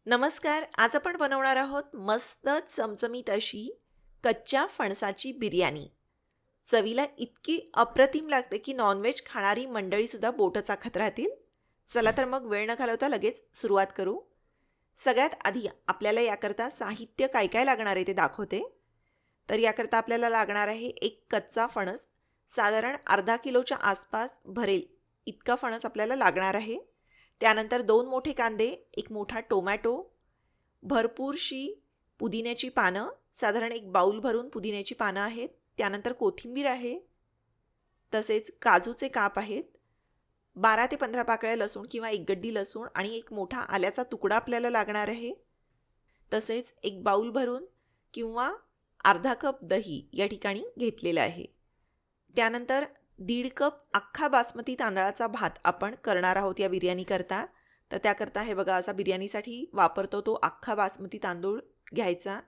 नमस्कार. आज आपण बनवणार आहोत मस्त चमचमीत अशी कच्च्या फणसाची बिर्याणी. चवीला इतकी अप्रतिम लागते की नॉनव्हेज खाणारी मंडळीसुद्धा बोटं चाखत राहतील. चला तर मग वेळ न घालवता लगेच सुरुवात करू. सगळ्यात आधी आपल्याला याकरता साहित्य काय काय लागणार आहे ते दाखवते. तर याकरता आपल्याला लागणार आहे एक कच्चा फणस. साधारण अर्धा किलोच्या आसपास भरेल इतका फणस आपल्याला लागणार आहे. त्यानंतर 2 मोठे कांदे, एक मोठा टोमॅटो, भरपूरशी पुदिन्याची पानं, साधारण एक बाउल भरून पुदिन्याची पानं आहेत. त्यानंतर कोथिंबीर आहे, तसेच काजूचे काप आहेत, 12 ते 15 पाकळ्या लसूण किंवा एक गड्डी लसूण आणि एक मोठा आल्याचा तुकडा आपल्याला लागणार आहे. तसेच एक बाउल भरून किंवा अर्धा कप दही या ठिकाणी घेतलेलं आहे. त्यानंतर 1.5 कप अख्खा बासमती तांदळाचा भात आपण करणार आहोत या बिर्याणीकरता. तर त्याकरता हे बघा असा बिर्याणीसाठी वापरतो तो अख्खा बासमती तांदूळ घ्यायचा.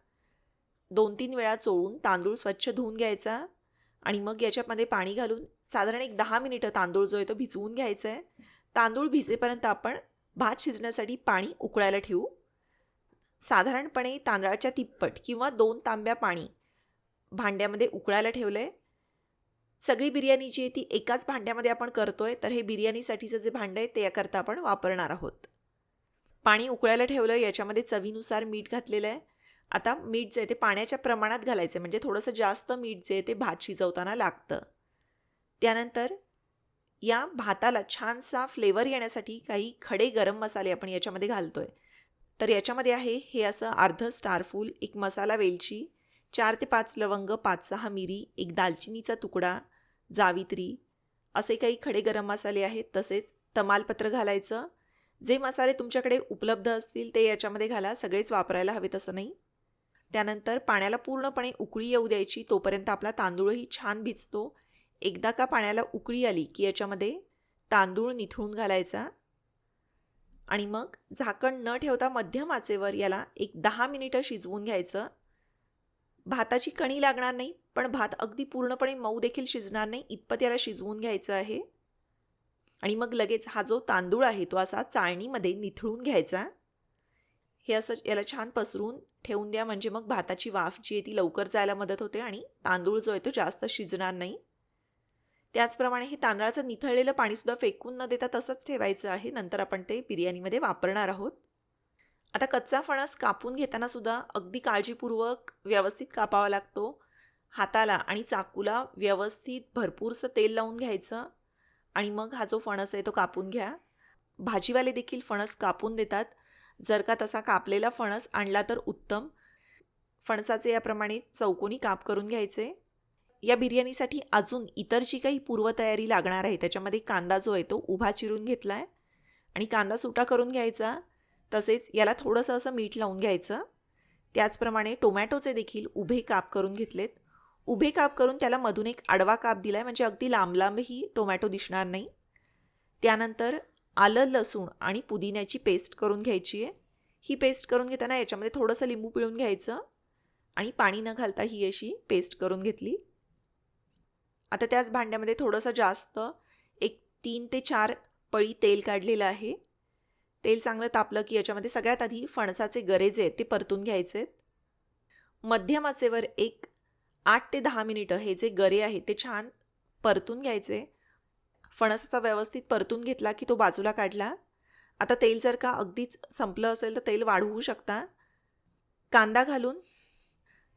2-3 वेळा चोळून तांदूळ स्वच्छ धुवून घ्यायचा आणि मग याच्यामध्ये पाणी घालून साधारण एक 10 मिनिटं तांदूळ जो आहे तो भिजवून घ्यायचा आहे. तांदूळ भिजेपर्यंत आपण भात शिजण्यासाठी पाणी उकळायला ठेवू. साधारणपणे तांदळाच्या तिप्पट किंवा 2 तांब्या पाणी भांड्यामध्ये उकळायला ठेवलं आहे. सगळी बिर्याणी जी आहे ती एकाच भांड्यामध्ये आपण करतोय, तर हे बिर्याणीसाठीचं जे भांडं आहे ते याकरता आपण वापरणार आहोत. पाणी उकळायला ठेवलं, याच्यामध्ये चवीनुसार मीठ घातलेलं आहे. आता मीठ जे आहे ते पाण्याच्या प्रमाणात घालायचं आहे, म्हणजे थोडंसं जास्त मीठ जे आहे ते भात शिजवताना लागतं. त्यानंतर या भाताला छानसा फ्लेवर येण्यासाठी काही खडे गरम मसाले आपण याच्यामध्ये घालतोय. तर याच्यामध्ये आहे हे असं अर्धं स्टारफूल, एक मसाला वेलची, 4 ते 5 लवंग, 5-6 मिरी, एक दालचिनीचा तुकडा, जावित्री असे काही खडे गरम मसाले आहेत. तसेच तमालपत्र घालायचं. जे मसाले तुमच्याकडे उपलब्ध असतील ते याच्यामध्ये घाला, सगळेच वापरायला हवे तसं नाही. त्यानंतर पाण्याला पूर्णपणे उकळी येऊ द्यायची, तोपर्यंत आपला तांदूळही छान भिजतो. एकदा का पाण्याला उकळी आली की याच्यामध्ये तांदूळ निथळून घालायचा आणि मग झाकण न ठेवता मध्यम आचेवर याला एक 10 मिनिटं शिजवून घ्यायचं. भाताची कणी लागणार नाही, पण भात अगदी पूर्णपणे मऊ देखील शिजणार नाही इतपत याला शिजवून घ्यायचं आहे. आणि मग लगेच हा जो तांदूळ आहे तो असा चाळणीमध्ये निथळून घ्यायचा. हे असं याला छान पसरून ठेवून द्या, म्हणजे मग भाताची वाफ जी आहे ती लवकर जायला मदत होते आणि तांदूळ जो आहे तो जास्त शिजणार नाही. त्याचप्रमाणे हे तांदळाचं निथळलेलं पाणीसुद्धा फेकून न देता तसंच ठेवायचं आहे, नंतर आपण ते बिर्याणीमध्ये वापरणार आहोत. आता कच्चा फणस कापून घेताना सुद्धा अगदी काळजीपूर्वक व्यवस्थित कापावा लागतो. हाताला आणि चाकूला व्यवस्थित भरपूरसं तेल लावून घ्यायचं आणि मग हा जो फणस आहे तो कापून घ्या. भाजीवाले देखील फणस कापून देतात. जर का तसा कापलेला फणस आणला तर उत्तम. फणसाचे याप्रमाणे चौकोनी काप करून घ्यायचे. या बिर्याणीसाठी अजून इतर जी काही पूर्वतयारी लागणार आहे त्याच्यामध्ये कांदा जो आहे तो उभा चिरून घेतला आहे आणि कांदा सुटा करून घ्यायचा. तसेच याला थोडंसं असं मीठ लावून घ्यायचं. त्याचप्रमाणे टोमॅटोचे देखील उभे काप करून घेतलेत. उभे काप करून त्याला मधून एक आडवा काप दिला आहे, म्हणजे अगदी लांब लांबही टोमॅटो दिसणार नाही. त्यानंतर आलं, लसूण आणि पुदिन्याची पेस्ट करून घ्यायची आहे. ही पेस्ट करून घेताना याच्यामध्ये थोडंसं लिंबू पिळून घ्यायचं आणि पाणी न घालता ही अशी पेस्ट करून घेतली. आता त्याच भांड्यामध्ये थोडंसं जास्त एक 3 ते 4 पळी तेल काढलेलं आहे. तेल चांगलं तापलं की याच्यामध्ये सगळ्यात आधी फणसाचे गरे जे आहेत ते परतून घ्यायचे आहेत. मध्यम आचेवर एक 8 ते 10 मिनिटं हे जे गरे आहेत ते छान परतून घ्यायचे. फणसाचा व्यवस्थित परतून घेतला की तो बाजूला काढला. आता तेल जर का अगदीच संपलं असेल तर तेल वाढवू शकता. कांदा घालून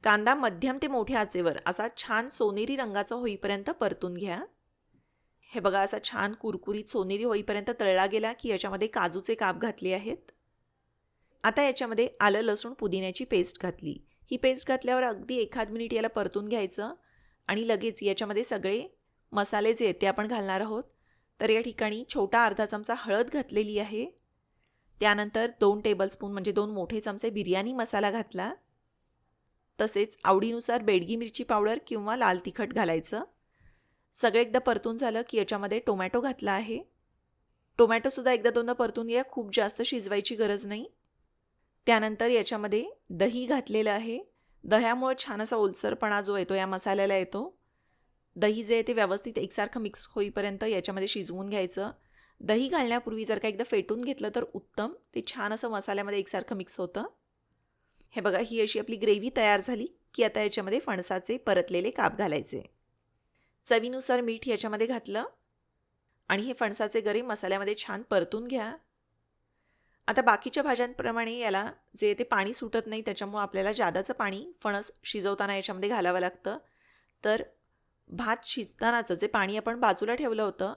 कांदा मध्यम ते मोठ्या आचेवर असा छान सोनेरी रंगाचा होईपर्यंत परतून घ्या. हे बघा असा छान कुरकुरीत सोनेरी होईपर्यंत तळला गेला की याच्यामध्ये काजूचे काप घातले आहेत. आता याच्यामध्ये आलं, लसूण, पुदिन्याची पेस्ट घातली. ही पेस्ट घातल्यावर अगदी 1 मिनिट याला परतून घ्यायचं आणि लगेच याच्यामध्ये सगळे मसाले जे आहेत ते आपण घालणार आहोत. तर या ठिकाणी छोटा अर्धा चमचा हळद घातलेली आहे. त्यानंतर 2 टेबलस्पून म्हणजे 2 मोठे चमचे बिर्याणी मसाला घातला. तसेच आवडीनुसार बेडगी मिरची पावडर किंवा लाल तिखट घालायचं. सगळं एकदा परतून झालं की याच्यामध्ये टोमॅटो घातला आहे. टोमॅटोसुद्धा एकदा दोनदा परतून घ्या, खूप जास्त शिजवायची गरज नाही. त्यानंतर याच्यामध्ये दही घातलेलं आहे. दह्यामुळे छान असा ओलसरपणा जो येतो या मसाल्याला येतो. दही जे आहे ते व्यवस्थित एकसारखं मिक्स होईपर्यंत याच्यामध्ये शिजवून घ्यायचं. दही घालण्यापूर्वी जर का एकदा फेटून घेतलं तर उत्तम, ते छान असं मसाल्यामध्ये एकसारखं मिक्स होतं. हे बघा, ही अशी आपली ग्रेव्ही तयार झाली की आता याच्यामध्ये फणसाचे परतलेले काप घालायचे. चवीनुसार मीठ याच्यामध्ये घातलं आणि हे फणसाचे गरे मसाल्यामध्ये छान परतून घ्या. आता बाकीच्या भाज्यांप्रमाणे याला जे ते पाणी सुटत नाही, त्याच्यामुळं आपल्याला जादाचं पाणी फणस शिजवताना याच्यामध्ये घालावं लागतं. तर भात शिजतानाचं जे पाणी आपण बाजूला ठेवलं होतं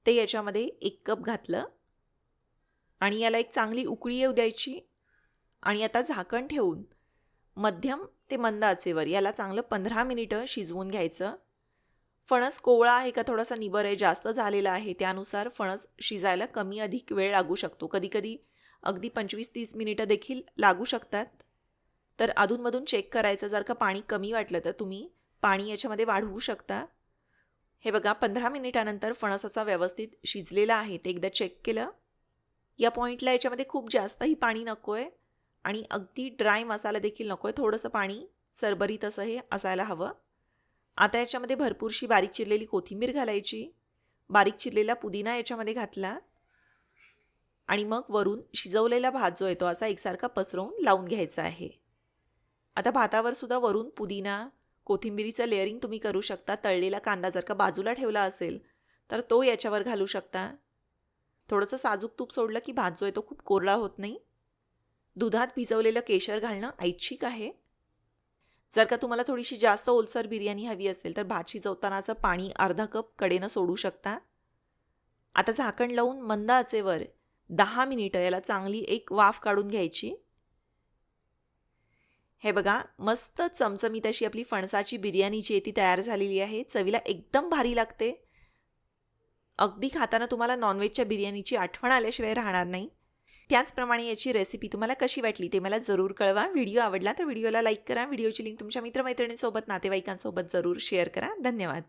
ते याच्यामध्ये 1 कप घातलं आणि याला एक चांगली उकळी येऊ द्यायची. आणि आता झाकण ठेवून मध्यम ते मंद आचेवर याला चांगलं 15 मिनिटं शिजवून घ्यायचं. फणस कोवळा आहे का थोडासा निबर आहे, जास्त झालेला आहे, त्यानुसार फणस शिजायला कमी अधिक वेळ लागू शकतो. कधीकधी अगदी 25-30 मिनिटं देखील लागू शकतात. तर अधूनमधून चेक करायचं, जर का पाणी कमी वाटलं तर तुम्ही पाणी याच्यामध्ये वाढवू शकता. हे बघा, 15 मिनिटानंतर फणस असा व्यवस्थित शिजलेला आहे ते एकदा चेक केलं. या पॉईंटला याच्यामध्ये खूप जास्तही पाणी नको आहे आणि अगदी ड्राय मसाला देखील नको आहे, थोडंसं पाणी सरबरीत असं हे असायला हवं. आता याच्यामध्ये भरपूरशी बारीक चिरलेली कोथिंबीर घालायची, बारीक चिरलेला पुदिना याच्यामध्ये घातला आणि मग वरून शिजवलेला भात जो आहे तो असा एकसारखा पसरवून लावून घ्यायचा आहे. आता भातावर सुद्धा वरून पुदिना कोथिंबीरीचं लेअरिंग तुम्ही करू शकता. तळलेला कांदा जर का बाजूला ठेवला असेल तर तो याच्यावर घालू शकता. थोडंसं साजूक तूप सोडलं की भात जो आहे तो खूप कोरडा होत नाही. दुधात भिजवलेलं केशर घालणं ऐच्छिक आहे. जर का तुम्हाला थोडीशी जास्त ओलसर बिर्याणी हवी असेल तर भात शिजवतानाचं पाणी अर्धा कप कडेनं सोडू शकता. आता झाकण लावून मंद आचेवर 10 मिनिटं याला चांगली एक वाफ काढून घ्यायची. हे बघा, मस्त चमचमीत अशी आपली फणसाची बिर्याणी जी आहे ती तयार झालेली आहे. चवीला एकदम भारी लागते. अगदी खाताना तुम्हाला नॉनव्हेजच्या बिर्याणीची आठवण आल्याशिवाय राहणार नाही. त्याचप्रमाणे याची रेसिपी तुम्हाला कशी वाटली ते मला जरूर कळवा. व्हिडिओ आवडला तर व्हिडिओला लाईक करा. व्हिडिओची लिंक तुमच्या मित्रमैत्रिणींसोबत, नातेवाईकांसोबत जरूर शेअर करा. धन्यवाद.